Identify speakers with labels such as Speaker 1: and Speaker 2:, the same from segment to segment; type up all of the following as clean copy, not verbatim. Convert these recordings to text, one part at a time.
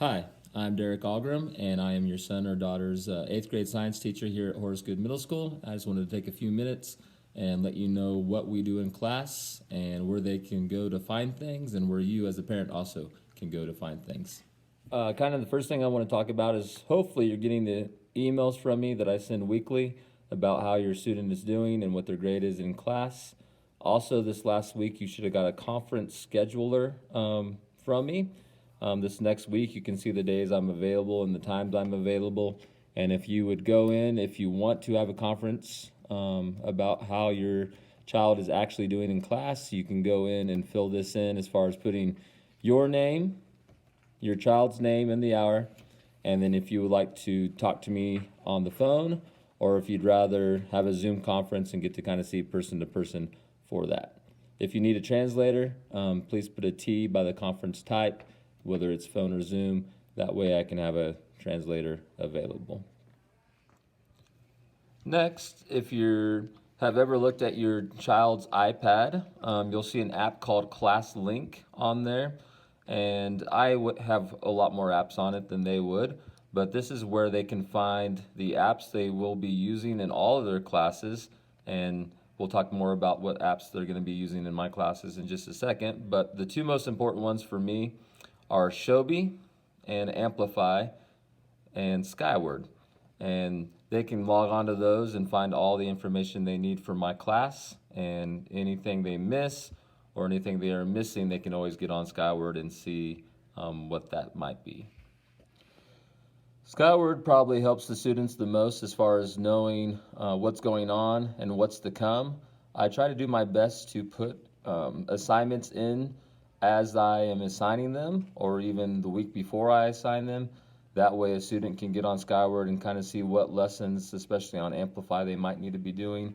Speaker 1: Hi, I'm Derek Algrim, and I am your son or daughter's 8th grade science teacher here at Horace Good Middle School. I just wanted to take a few minutes and let you know what we do in class and where they can go to find things and where you as a parent also can go to find things. Kind of the first thing I want to talk about is hopefully you're getting the emails from me that I send weekly about how your student is doing and what their grade is in class. Also, this last week you should have got a conference scheduler from me. This next week you can see the days I'm available and the times I'm available. And if you would go in, if you want to have a conference about how your child is actually doing in class, you can go in and fill this in as far as putting your name, your child's name and the hour, and then if you would like to talk to me on the phone, or if you'd rather have a Zoom conference and get to kind of see person to person for that. If you need a translator, please put a T by the conference type, whether it's phone or Zoom. That way I can have a translator available. Next, if you have ever looked at your child's iPad, you'll see an app called Class Link on there. And I would have a lot more apps on it than they would, but this is where they can find the apps they will be using in all of their classes, and we'll talk more about what apps they're going to be using in my classes in just a second. But the two most important ones for me are Showbie and Amplify and Skyward, and they can log on to those and find all the information they need for my class, and anything they miss or anything they are missing, they can always get on Skyward and see what that might be. Skyward probably helps the students the most as far as knowing what's going on and what's to come. I try to do my best to put assignments in as I am assigning them, or even the week before I assign them. That way a student can get on Skyward and kind of see what lessons, especially on Amplify, they might need to be doing.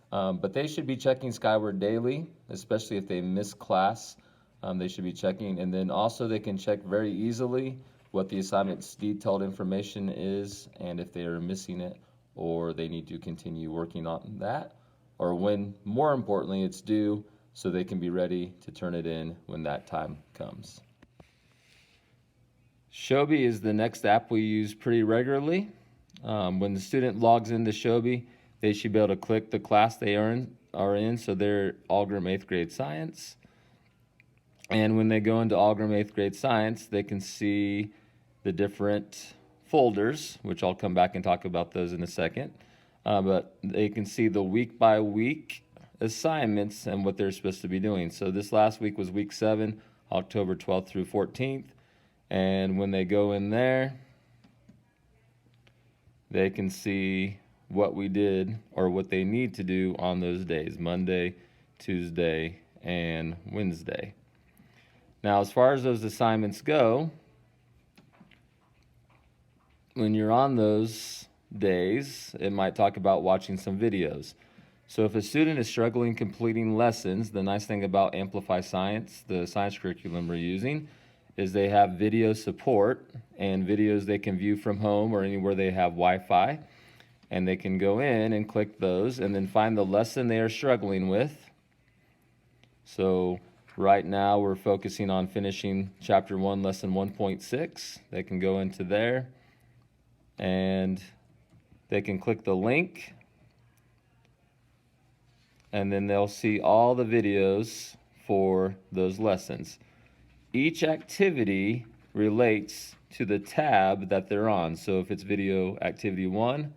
Speaker 1: But they should be checking Skyward daily, especially if they miss class. They should be checking, and then also they can check very easily what the assignment's detailed information is, and if they are missing it or they need to continue working on that, or when, more importantly, it's due, so they can be ready to turn it in when that time comes. Showbie is the next app we use pretty regularly. When the student logs into Showbie, they should be able to click the class they are in, so they're Algrim 8th grade science. And when they go into Algrim 8th grade science, they can see the different folders, which I'll come back and talk about those in a second. But they can see the week by week assignments and what they're supposed to be doing. So this last week was week 7, October 12th through 14th. And when they go in there, they can see what we did or what they need to do on those days, Monday, Tuesday, and Wednesday. Now, as far as those assignments go, when you're on those days, it might talk about watching some videos. So if a student is struggling completing lessons, the nice thing about Amplify Science, the science curriculum we're using, is they have video support and videos they can view from home or anywhere they have Wi-Fi. And they can go in and click those and then find the lesson they are struggling with. So right now we're focusing on finishing chapter 1, lesson 1.6. They can go into there and they can click the link, and then they'll see all the videos for those lessons. Each activity relates to the tab that they're on. So if it's video activity 1,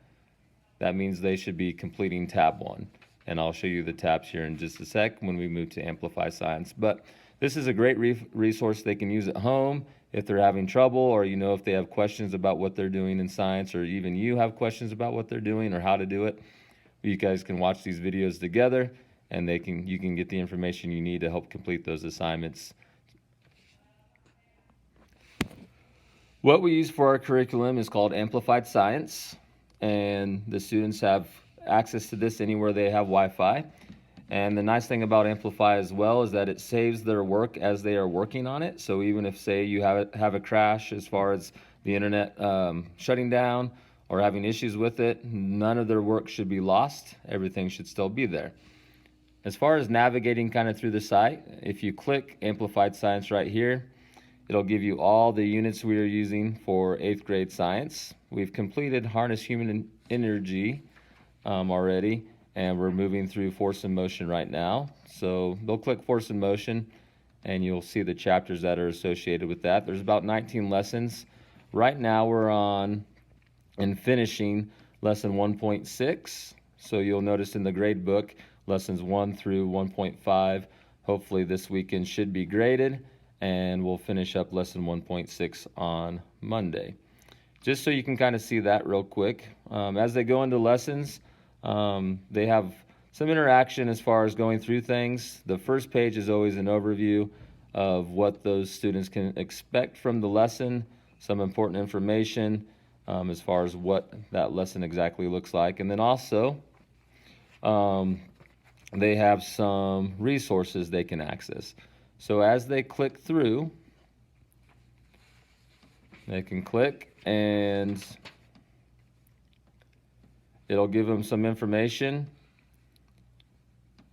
Speaker 1: that means they should be completing tab 1. And I'll show you the tabs here in just a sec when we move to Amplify Science. But this is a great resource they can use at home if they're having trouble, or if they have questions about what they're doing in science, or even you have questions about what they're doing or how to do it. You guys can watch these videos together, and you can get the information you need to help complete those assignments. What we use for our curriculum is called Amplified Science, and the students have access to this anywhere they have Wi-Fi. And the nice thing about Amplify as well is that it saves their work as they are working on it. So even if, say, you have a crash as far as the internet shutting down or having issues with it, none of their work should be lost. Everything should still be there. As far as navigating kind of through the site, if you click Amplified Science right here, It'll give you all the units we are using for 8th grade science. We've completed Harness Human Energy already, and we're moving through Force and Motion right now. So they'll click Force and Motion, and you'll see the chapters that are associated with that. There's about 19 lessons. Right now we're on and finishing lesson 1.6. So you'll notice in the grade book, lessons 1 through 1.5, hopefully this weekend should be graded, and we'll finish up lesson 1.6 on Monday. Just so you can kind of see that real quick. As they go into lessons, they have some interaction as far as going through things. The first page is always an overview of what those students can expect from the lesson, some important information as far as what that lesson exactly looks like. And then also, they have some resources they can access. So as they click through, they can click and it'll give them some information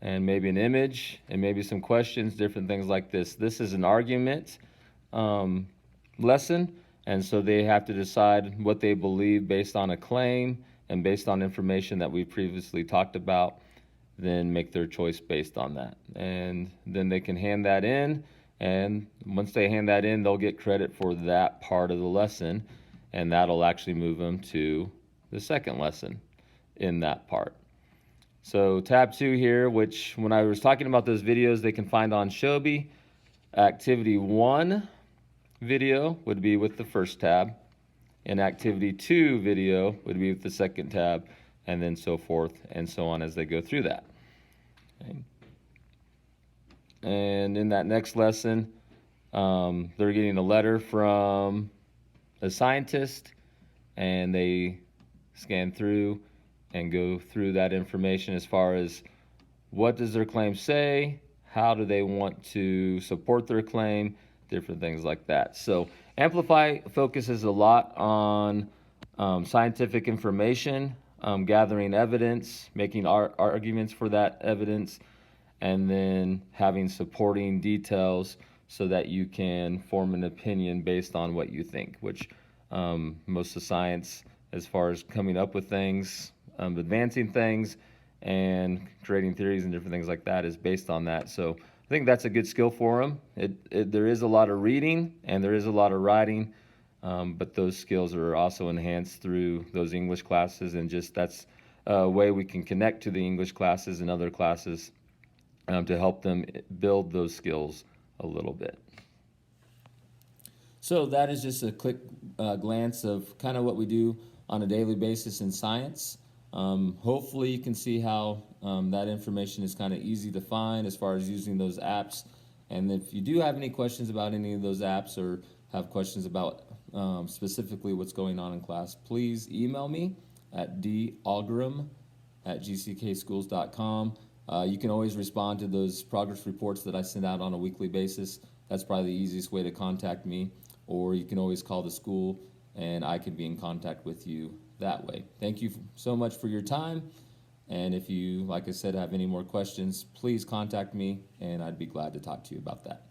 Speaker 1: and maybe an image and maybe some questions, different things like this. This is an argument lesson, and so they have to decide what they believe based on a claim and based on information that we previously talked about, then make their choice based on that. And then they can hand that in, and once they hand that in, they'll get credit for that part of the lesson, and that'll actually move them to the second lesson in that part. So tab 2 here, which when I was talking about those videos, they can find on Showbie. Activity 1 video would be with the first tab, and activity 2 video would be with the second tab, and then so forth and so on as they go through that. Okay. And in that next lesson, they're getting a letter from a scientist, and they scan through and go through that information as far as what does their claim say, how do they want to support their claim, different things like that. So Amplify focuses a lot on scientific information, gathering evidence, making arguments for that evidence, and then having supporting details so that you can form an opinion based on what you think, which most of science, as far as coming up with things, advancing things, and creating theories and different things like that, is based on that. So I think that's a good skill for them. There is a lot of reading and there is a lot of writing, but those skills are also enhanced through those English classes, and just that's a way we can connect to the English classes and other classes to help them build those skills a little bit. So that is just a quick glance of kind of what we do on a daily basis in science. Hopefully you can see how that information is kind of easy to find as far as using those apps. And if you do have any questions about any of those apps or have questions about specifically what's going on in class, please email me at dalgrim@gckschools.com. You can always respond to those progress reports that I send out on a weekly basis. That's probably the easiest way to contact me. Or you can always call the school and I can be in contact with you that way. Thank you so much for your time. And if you, like I said, have any more questions, please contact me and I'd be glad to talk to you about that.